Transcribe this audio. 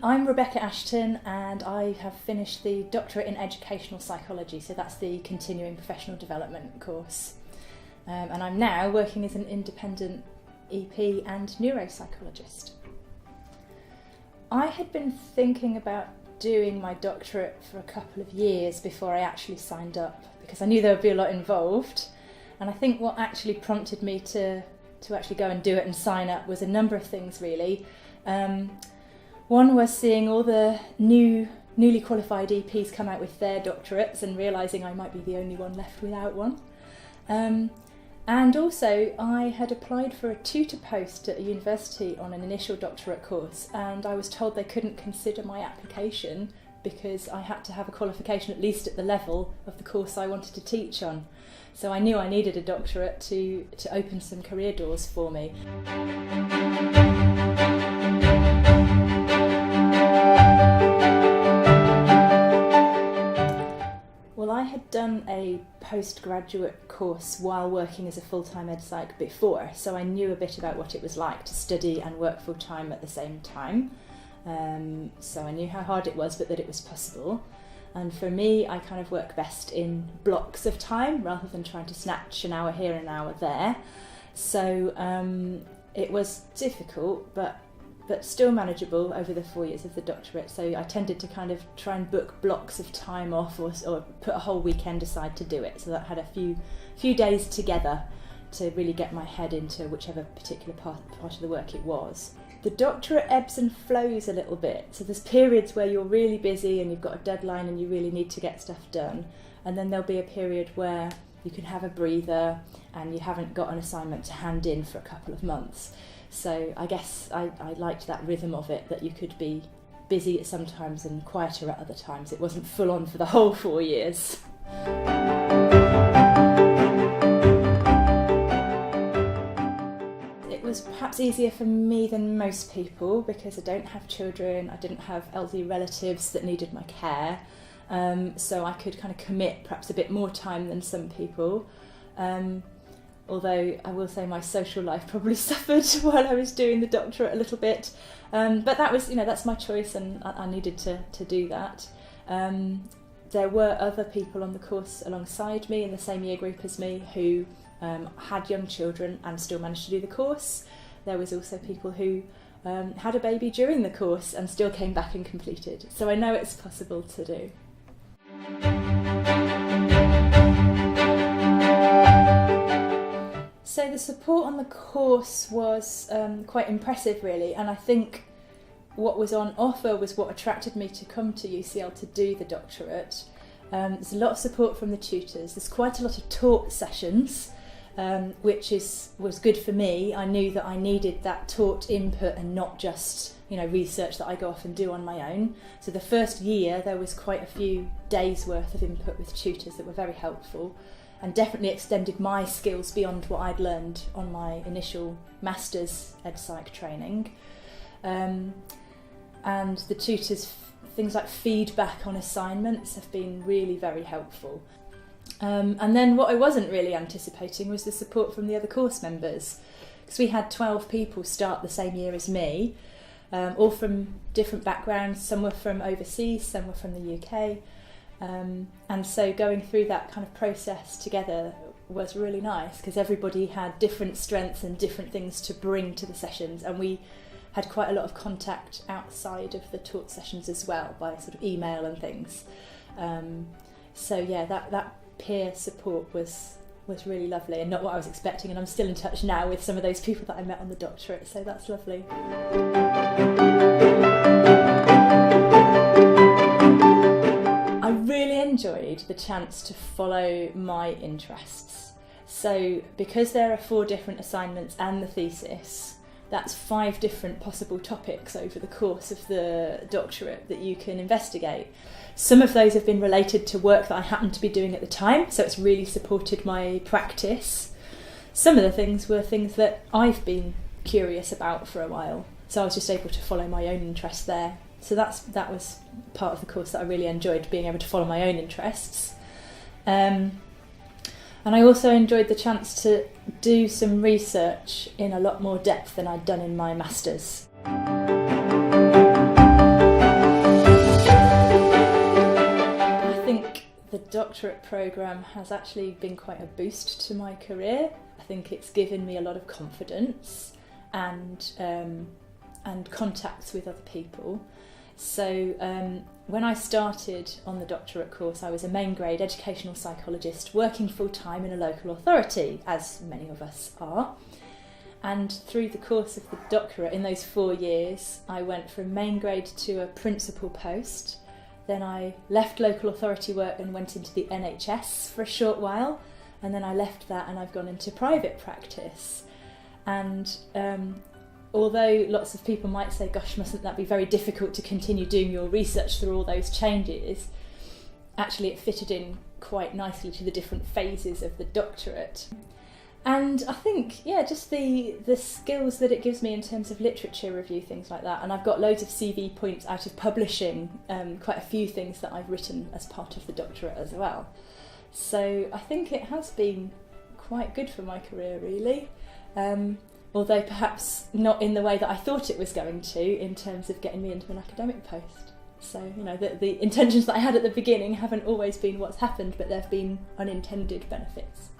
I'm Rebecca Ashton, and I have finished the Doctorate in Educational Psychology, so that's the continuing professional development course. And I'm now working as an independent EP and neuropsychologist. I had been thinking about doing my doctorate for a couple of years before I actually signed up, because I knew there would be a lot involved. And I think what actually prompted me to actually go and do it and sign up was a number of things, really. One was seeing all the newly qualified EPs come out with their doctorates and realising I might be the only one left without one. And also I had applied for a tutor post at a university on an initial doctorate course, and I was told they couldn't consider my application because I had to have a qualification at least at the level of the course I wanted to teach on. So I knew I needed a doctorate to open some career doors for me. Well, I had done a postgraduate course while working as a full-time EdPsych before, so I knew a bit about what it was like to study and work full-time at the same time. So I knew how hard it was, but that it was possible. And for me, I kind of work best in blocks of time rather than trying to snatch an hour here and an hour there. So it was difficult, but still manageable over the 4 years of the doctorate. So I tended to kind of try and book blocks of time off or put a whole weekend aside to do it. So that I had a few days together to really get my head into whichever particular part of the work it was. The doctorate ebbs and flows a little bit. So there's periods where you're really busy and you've got a deadline and you really need to get stuff done. And then there'll be a period where you can have a breather and you haven't got an assignment to hand in for a couple of months. So I guess I liked that rhythm of it, that you could be busy at some times and quieter at other times. It wasn't full on for the whole 4 years. It was perhaps easier for me than most people because I don't have children, I didn't have elderly relatives that needed my care, so I could kind of commit perhaps a bit more time than some people. Although I will say my social life probably suffered while I was doing the doctorate a little bit. But that was, that's my choice, and I needed to do that. There were other people on the course alongside me in the same year group as me who had young children and still managed to do the course. There was also people who had a baby during the course and still came back and completed. So I know it's possible to do. So the support on the course was quite impressive, really, and I think what was on offer was what attracted me to come to UCL to do the doctorate. There's a lot of support from the tutors. There's quite a lot of taught sessions, which was good for me. I knew that I needed that taught input and not just research that I go off and do on my own. So the first year there was quite a few days worth of input with tutors that were very helpful, and definitely extended my skills beyond what I'd learned on my initial master's EdPsych training. And the tutors, things like feedback on assignments have been really very helpful. And then what I wasn't really anticipating was the support from the other course members, because we had 12 people start the same year as me, all from different backgrounds. Some were from overseas, some were from the UK. And so going through that kind of process together was really nice, because everybody had different strengths and different things to bring to the sessions, and we had quite a lot of contact outside of the taught sessions as well, by sort of email and things. So yeah, that peer support was really lovely, and not what I was expecting, and I'm still in touch now with some of those people that I met on the doctorate, so that's lovely. I really enjoyed the chance to follow my interests. So because there are 4 different assignments and the thesis, that's 5 different possible topics over the course of the doctorate that you can investigate. Some of those have been related to work that I happened to be doing at the time, so it's really supported my practice. Some of the things were things that I've been curious about for a while, so I was just able to follow my own interest there. So that was part of the course that I really enjoyed, being able to follow my own interests. And I also enjoyed the chance to do some research in a lot more depth than I'd done in my master's. the doctorate programme has actually been quite a boost to my career. I think it's given me a lot of confidence and contacts with other people. So when I started on the doctorate course, I was a main grade educational psychologist working full-time in a local authority, as many of us are. And through the course of the doctorate, in those 4 years, I went from main grade to a principal post. Then I left local authority work and went into the NHS for a short while. And then I left that and I've gone into private practice. And although lots of people might say, gosh, mustn't that be very difficult to continue doing your research through all those changes, actually it fitted in quite nicely to the different phases of the doctorate. And I think, just the skills that it gives me in terms of literature review, things like that. And I've got loads of CV points out of publishing, quite a few things that I've written as part of the doctorate as well. So I think it has been quite good for my career, really. Although perhaps not in the way that I thought it was going to, in terms of getting me into an academic post. So, the intentions that I had at the beginning haven't always been what's happened, but there have been unintended benefits.